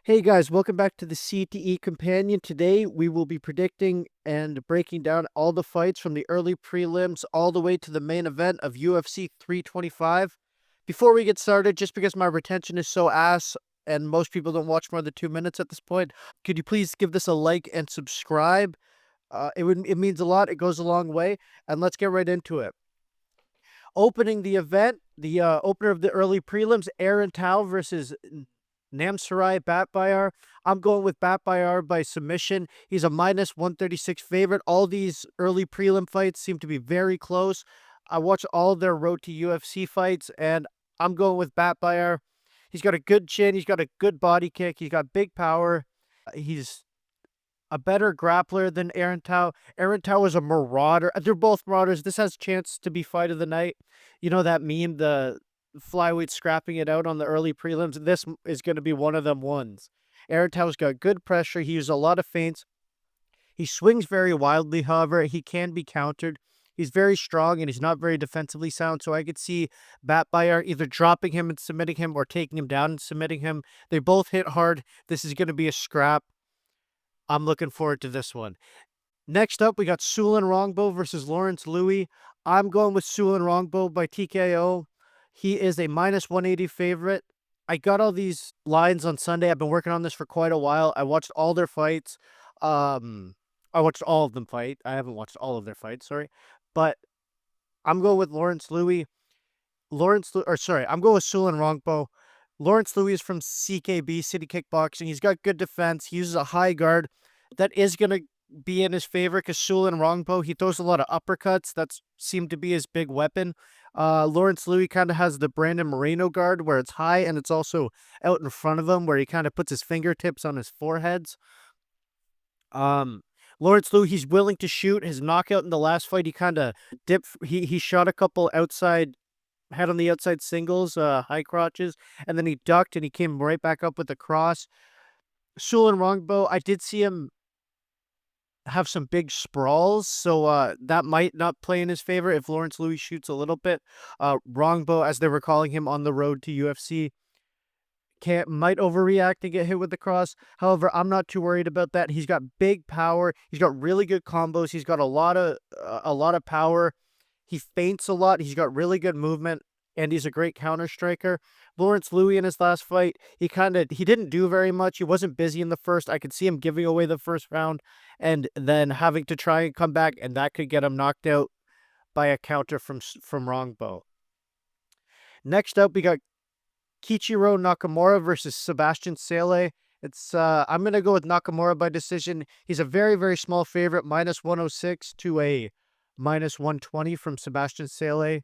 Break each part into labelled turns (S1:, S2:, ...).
S1: Hey guys, welcome back to the CTE Companion. Today we will be predicting and breaking down all the fights from the early prelims all the way to the main event of UFC 325. Before we get started, just because my retention is so ass and most people don't watch more than 2 minutes at this point, could you please give this a like and subscribe? It means a lot. It goes a long way, and let's get right into it. Opening the event, the opener of the early prelims, Aaron Tao versus Namsarai Batbayar. I'm going with Batbayar by submission. He's a minus 136 favorite. All these early prelim fights seem to be very close. I watched all their road to UFC fights, and I'm going with Batbayar. He's got a good chin. He's got a good body kick. He's got big power. He's a better grappler than Aaron Tao. Aaron Tao is a marauder. They're both marauders. This has a chance to be fight of the night. You know that meme, the flyweight scrapping it out on the early prelims? This is going to be one of them ones. Aaron Tao's got good pressure. He uses a lot of feints. He swings very wildly, however. He can be countered. He's very strong and he's not very defensively sound. So I could see Batbayar either dropping him and submitting him or taking him down and submitting him. They both hit hard. This is going to be a scrap. I'm looking forward to this one. Next up, we got Sulin Rongbo versus Lawrence Louis. I'm going with Sulin Rongbo by TKO. He is a minus 180 favorite. I got all these lines on Sunday. I've been working on this for quite a while. I watched all their fights. I watched all of them fight. I haven't watched all of their fights, sorry. But I'm going with Lawrence Louis. I'm going with Sulin Rongbo. Lawrence Louis is from CKB, City Kickboxing. He's got good defense. He uses a high guard. That is going to be in his favor because Sulin Rongbo, he throws a lot of uppercuts. That seemed to be his big weapon. Lawrence Louis kind of has the Brandon Moreno guard where it's high and it's also out in front of him where he kind of puts his fingertips on his foreheads. Lawrence Louis, he's willing to shoot. His knockout in the last fight, he kind of dipped. He shot a couple outside, had on the outside singles, high crotches, and then he ducked and he came right back up with a cross. Sulin Rongbo, I did see him have some big sprawls, so that might not play in his favor if Lawrence Louis shoots a little bit. Rongbo, as they were calling him on the road to UFC, might overreact and get hit with the cross. However, I'm not too worried about that. He's got big power. He's got really good combos. He's got a lot of power. He feints a lot. He's got really good movement, and he's a great counter striker. Lawrence Louis in his last fight, he didn't do very much. He wasn't busy in the first. I could see him giving away the first round and then having to try and come back, and that could get him knocked out by a counter from Rongbo. Next up, we got Kichiro Nakamura versus Sebastian Sele. I'm gonna go with Nakamura by decision. He's a very, very small favorite, minus 106 to a minus 120 from Sebastian Sele.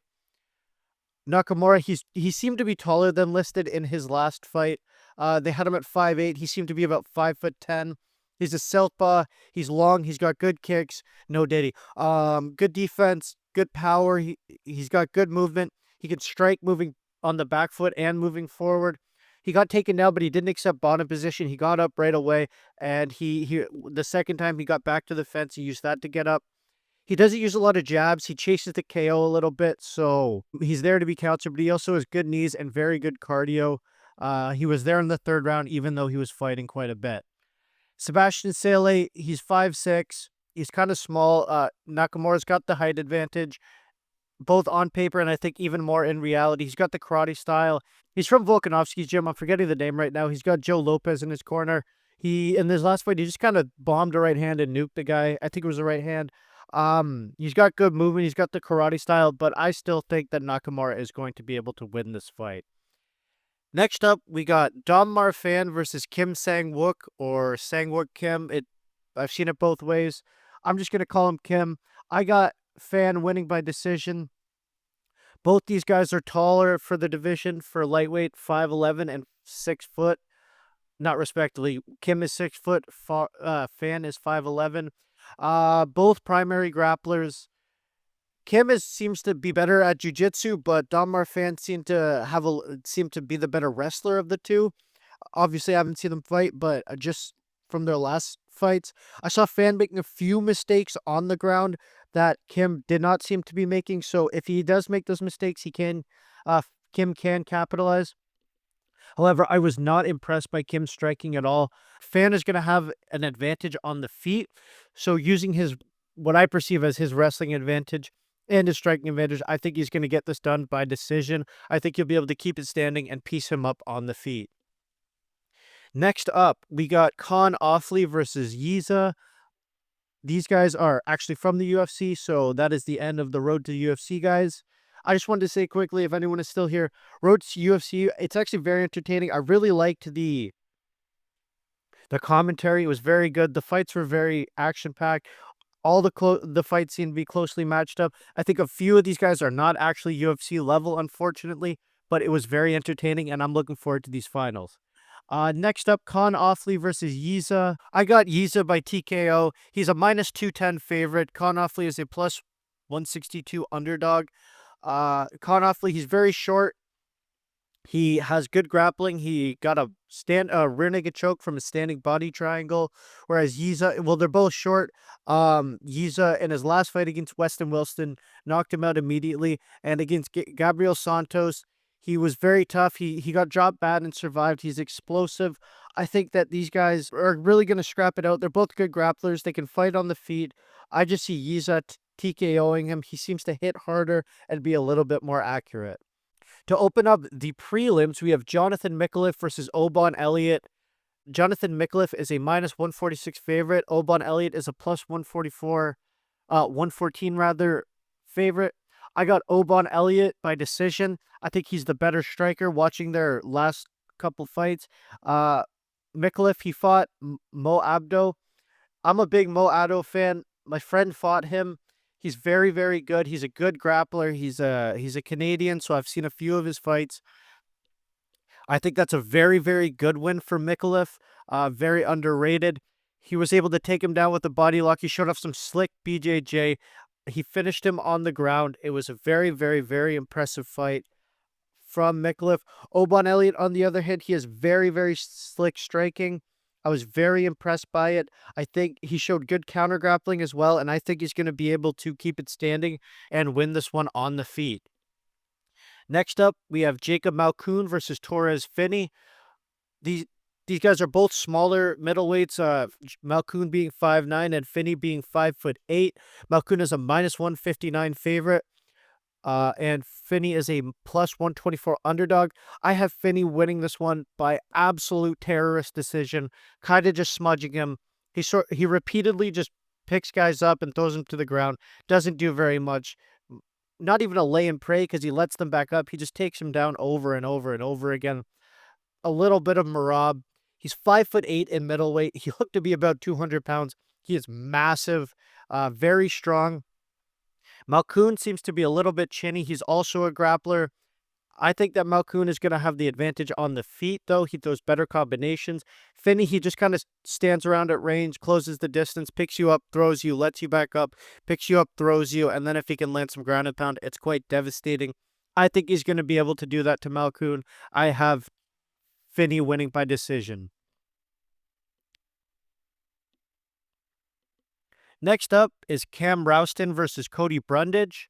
S1: Nakamura, he seemed to be taller than listed in his last fight. They had him at 5'8". He seemed to be about 5'10". He's a southpaw. He's long. He's got good kicks. No diddy. Good defense, good power. He's got good movement. He can strike moving on the back foot and moving forward. He got taken down, but he didn't accept bottom position. He got up right away, and he the second time he got back to the fence, he used that to get up. He doesn't use a lot of jabs. He chases the KO a little bit, so he's there to be countered, but he also has good knees and very good cardio. He was there in the third round, even though he was fighting quite a bit. Sebastian Sele, he's 5'6". He's kind of small. Nakamura's got the height advantage, both on paper and I think even more in reality. He's got the karate style. He's from Volkanovski's gym. I'm forgetting the name right now. He's got Joe Lopes in his corner. In his last fight, he just kind of bombed a right hand and nuked the guy. I think it was a right hand. He's got good movement. He's got the karate style, but I still think that Nakamura is going to be able to win this fight. Next up, we got Dom Marfan versus Kim Sang-wook or Sang-wook Kim. I've seen it both ways. I'm just going to call him Kim. I got Fan winning by decision. Both these guys are taller for the division for lightweight, 5'11" and 6 foot. Not respectively. Kim is 6 foot. Fan is 5'11". Both primary grapplers. Kim seems to be better at jiu-jitsu, but Dom Marfan seemed to be the better wrestler of the two. Obviously, I haven't seen them fight, but just from their last fights, I saw Fan making a few mistakes on the ground that Kim did not seem to be making. So if he does make those mistakes, Kim can capitalize. However, I was not impressed by Kim's striking at all. Fan is going to have an advantage on the feet. So using his, what I perceive as his wrestling advantage and his striking advantage, I think he's going to get this done by decision. I think he'll be able to keep it standing and piece him up on the feet. Next up, we got Khan Offley versus Yiza. These guys are actually from the UFC, so that is the end of the road to UFC, guys. I just wanted to say quickly, if anyone is still here, road to UFC, it's actually very entertaining. I really liked the commentary. It was very good. The fights were very action-packed. All the fights seem to be closely matched up. I think a few of these guys are not actually UFC level, unfortunately, but it was very entertaining, and I'm looking forward to these finals. Next up, Khan Offley versus Yiza. I got Yiza by TKO. He's a minus 210 favorite. Khan Offley is a plus 162 underdog. Khan Offley, he's very short. He has good grappling. He got a rear naked choke from a standing body triangle, whereas Yiza, well, they're both short. Yiza in his last fight against Weston Wilson knocked him out immediately, and against Gabriel Santos, he was very tough. He got dropped bad and survived. He's explosive. I think that these guys are really going to scrap it out. They're both good grapplers. They can fight on the feet. I just see Yiza TKOing him. He seems to hit harder and be a little bit more accurate. To open up the prelims, we have Jonathan Mikulev versus Obon Elliott. Jonathan Mikulev is a minus 146 favorite. Obon Elliott is a plus 114 rather, favorite. I got Obon Elliott by decision. I think he's the better striker watching their last couple fights. Mikulev, he fought Mo Abdo. I'm a big Mo Abdo fan. My friend fought him. He's very, very good. He's a good grappler. He's a Canadian, so I've seen a few of his fights. I think that's a very, very good win for Mikulev. Very underrated. He was able to take him down with the body lock. He showed off some slick BJJ. He finished him on the ground. It was a very, very, very impressive fight from Mikulev. Obon Elliott, on the other hand, he has very, very slick striking. I was very impressed by it. I think he showed good counter grappling as well, and I think he's going to be able to keep it standing and win this one on the feet. Next up, we have Jacob Malkoun versus Torres Finney. These guys are both smaller middleweights. Malkoun being 5'9" and Finney being 5'8". Malkoun is a minus 159 favorite. And Finney is a plus 124 underdog. I have Finney winning this one by absolute terrorist decision, kind of just smudging him. He repeatedly just picks guys up and throws them to the ground. Doesn't do very much. Not even a lay and pray because he lets them back up. He just takes him down over and over and over again. A little bit of Marab. He's 5'8" in middleweight. He looked to be about 200 pounds. He is massive, very strong. Malkoun seems to be a little bit chinny. He's also a grappler. I think that Malkoun is going to have the advantage on the feet, though. He throws better combinations. Finney, he just kind of stands around at range, closes the distance, picks you up, throws you, lets you back up, picks you up, throws you, and then if he can land some ground and pound, it's quite devastating. I think he's going to be able to do that to Malkoun. I have Finney winning by decision. Next up is Cam Rouston versus Cody Brundage.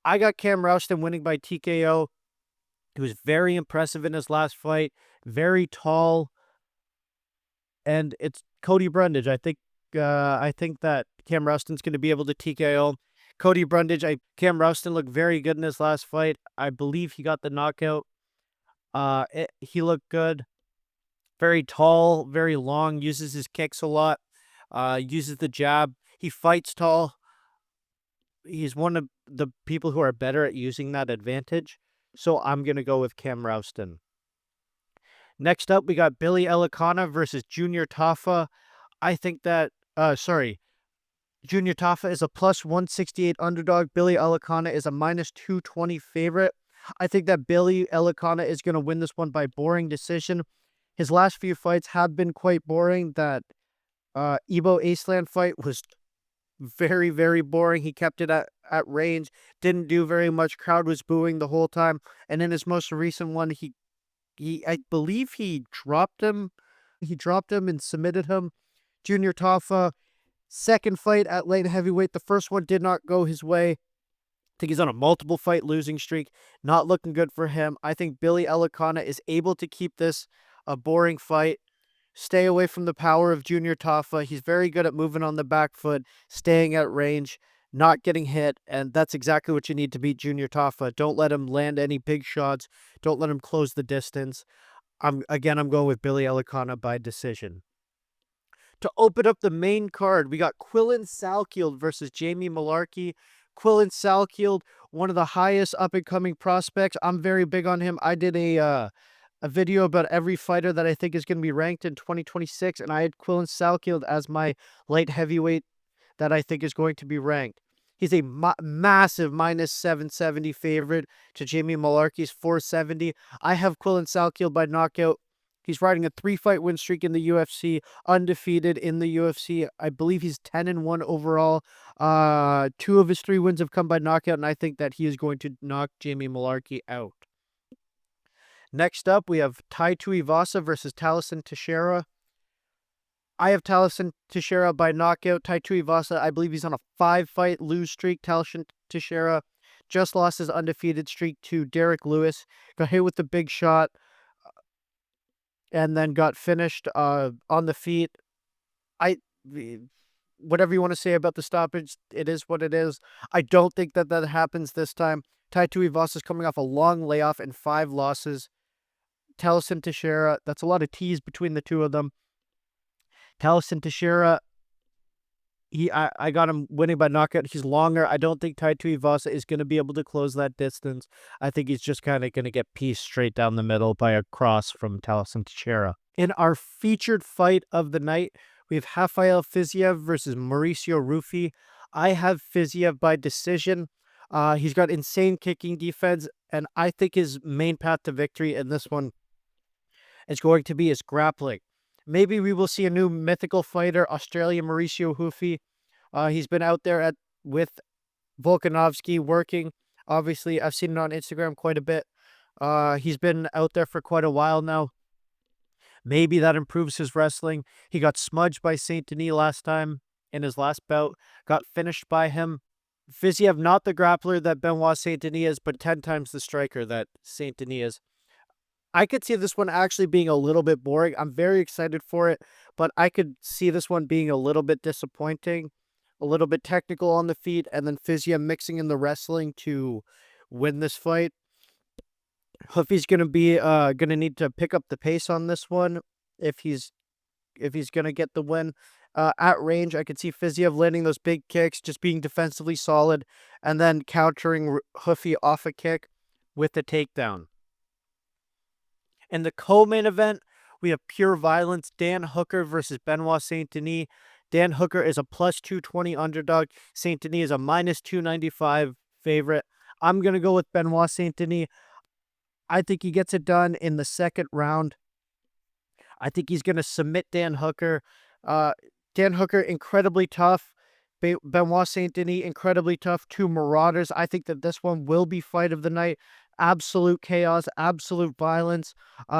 S1: I got Cam Rouston winning by TKO. He was very impressive in his last fight. Very tall. And it's Cody Brundage. I think that Cam Rouston's going to be able to TKO Cody Brundage. Cam Rouston looked very good in his last fight. I believe he got the knockout. He looked good. Very tall, very long, uses his kicks a lot. Uses the jab. He fights tall. He's one of the people who are better at using that advantage. So I'm going to go with Cam Rouston. Next up, we got Billy Elikana versus Junior Tafa. I think that, Junior Tafa is a plus 168 underdog. Billy Elikana is a minus 220 favorite. I think that Billy Elikana is going to win this one by boring decision. His last few fights have been quite boring. That Ibo Aceland fight was very, very boring. He kept it at range, didn't do very much. Crowd was booing the whole time. And in his most recent one, I believe he dropped him. He dropped him and submitted him. Junior Tafa, second fight at light heavyweight. The first one did not go his way. think he's on a multiple fight losing streak. Not looking good for him. I think Billy Elikana is able to keep this a boring fight. Stay away from the power of Junior Tafa. He's very good at moving on the back foot, staying at range, not getting hit, and that's exactly what you need to beat Junior Tafa. Don't let him land any big shots. Don't let him close the distance. I'm going with Billy Elikana by decision. To open up the main card, we got Quillen Salkield versus Jamie Malarkey. Quillen Salkield, one of the highest up-and-coming prospects. I'm very big on him. I did a video about every fighter that I think is going to be ranked in 2026, and I had Quillen Salkield as my light heavyweight that I think is going to be ranked. He's a massive minus 770 favorite to Jamie Malarkey's 470. I have Quillen Salkield by knockout. He's riding a 3-fight win streak in the UFC, undefeated in the UFC. I believe he's 10-1 overall. 2 of his 3 wins have come by knockout, and I think that he is going to knock Jamie Malarkey out. Next up, we have Tai Tuivasa versus Talison Teixeira. I have Talison Teixeira by knockout. Tai Tuivasa, I believe he's on a 5-fight lose streak. Talison Teixeira just lost his undefeated streak to Derek Lewis. Got hit with the big shot and then got finished on the feet. Whatever you want to say about the stoppage, it is what it is. I don't think that happens this time. Tai Tuivasa is coming off a long layoff and 5 losses. Talison Teixeira, that's a lot of T's between the two of them. Talison Teixeira, I got him winning by knockout. He's longer. I don't think Tai Tuivasa is going to be able to close that distance. I think he's just kind of going to get pieced straight down the middle by a cross from Talison Teixeira. In our featured fight of the night, we have Rafael Fiziev versus Mauricio Rufy. I have Fiziev by decision. He's got insane kicking defense, and I think his main path to victory in this one is going to be his grappling. Maybe we will see a new mythical fighter, Australian Mauricio Rufy. He's been out there with Volkanovski working. Obviously, I've seen it on Instagram quite a bit. He's been out there for quite a while now. Maybe that improves his wrestling. He got smudged by Saint Denis last time in his last bout. Got finished by him. Fiziev, not the grappler that Benoit Saint Denis is, but 10 times the striker that Saint Denis is. I could see this one actually being a little bit boring. I'm very excited for it, but I could see this one being a little bit disappointing, a little bit technical on the feet, and then Fiziev mixing in the wrestling to win this fight. Hoofy's gonna need to pick up the pace on this one if he's gonna get the win. At range, I could see Fiziev landing those big kicks, just being defensively solid, and then countering Hoofy off a kick with the takedown. In the co-main event, we have Pure Violence, Dan Hooker versus Benoit Saint Denis. Dan Hooker is a plus 220 underdog. Saint Denis is a minus 295 favorite. I'm going to go with Benoit Saint Denis. I think he gets it done in the second round. I think he's going to submit Dan Hooker. Dan Hooker, incredibly tough. Benoit Saint Denis, incredibly tough. 2 marauders. I think that this one will be fight of the night. Absolute chaos, absolute violence.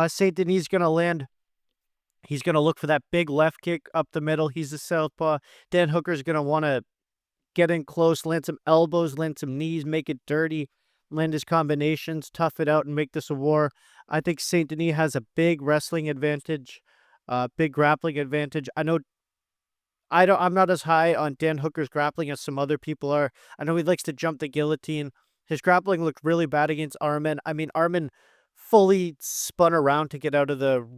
S1: Saint Denis is going to land. He's going to look for that big left kick up the middle. He's a southpaw. Dan Hooker is going to want to get in close, land some elbows, land some knees, make it dirty, land his combinations, tough it out, and make this a war. I think Saint Denis has a big wrestling advantage, big grappling advantage. I'm not as high on Dan Hooker's grappling as some other people are. I know he likes to jump the guillotine. His grappling looked really bad against Arman. I mean, Arman fully spun around to get out of the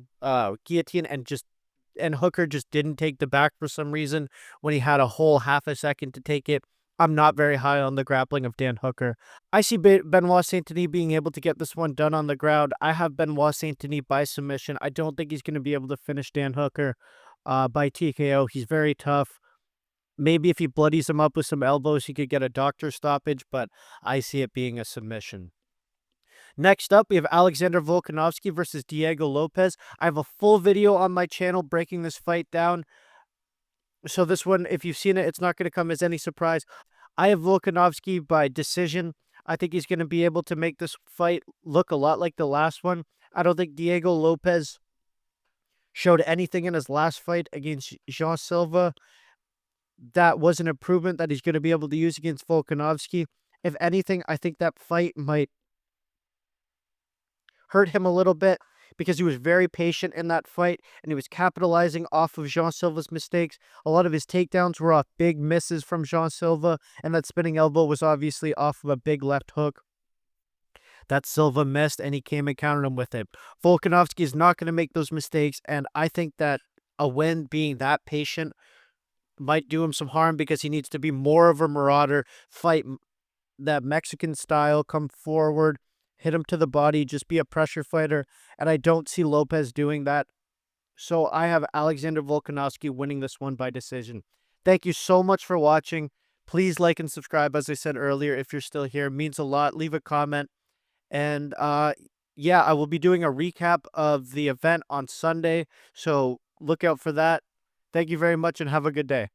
S1: guillotine, and Hooker just didn't take the back for some reason when he had a whole half a second to take it. I'm not very high on the grappling of Dan Hooker. I see Benoit Saint Denis being able to get this one done on the ground. I have Benoit Saint Denis by submission. I don't think he's going to be able to finish Dan Hooker by TKO. He's very tough. Maybe if he bloodies him up with some elbows, he could get a doctor stoppage, but I see it being a submission. Next up, we have Alexander Volkanovski versus Diego Lopes. I have a full video on my channel breaking this fight down. So this one, if you've seen it, it's not going to come as any surprise. I have Volkanovski by decision. I think he's going to be able to make this fight look a lot like the last one. I don't think Diego Lopes showed anything in his last fight against Jean Silva that was an improvement that he's going to be able to use against Volkanovski. If anything, I think that fight might hurt him a little bit because he was very patient in that fight and he was capitalizing off of Jean Silva's mistakes. A lot of his takedowns were off big misses from Jean Silva, and that spinning elbow was obviously off of a big left hook that Silva missed, and he came and countered him with it. Volkanovski is not going to make those mistakes, and I think that a win being that patient might do him some harm because he needs to be more of a marauder, fight that Mexican style, come forward, hit him to the body, just be a pressure fighter, and I don't see Lopes doing that. So I have Alexander Volkanovski winning this one by decision. Thank you so much for watching. Please like and subscribe, as I said earlier, if you're still here. It means a lot. Leave a comment. And yeah, I will be doing a recap of the event on Sunday, so look out for that. Thank you very much and have a good day.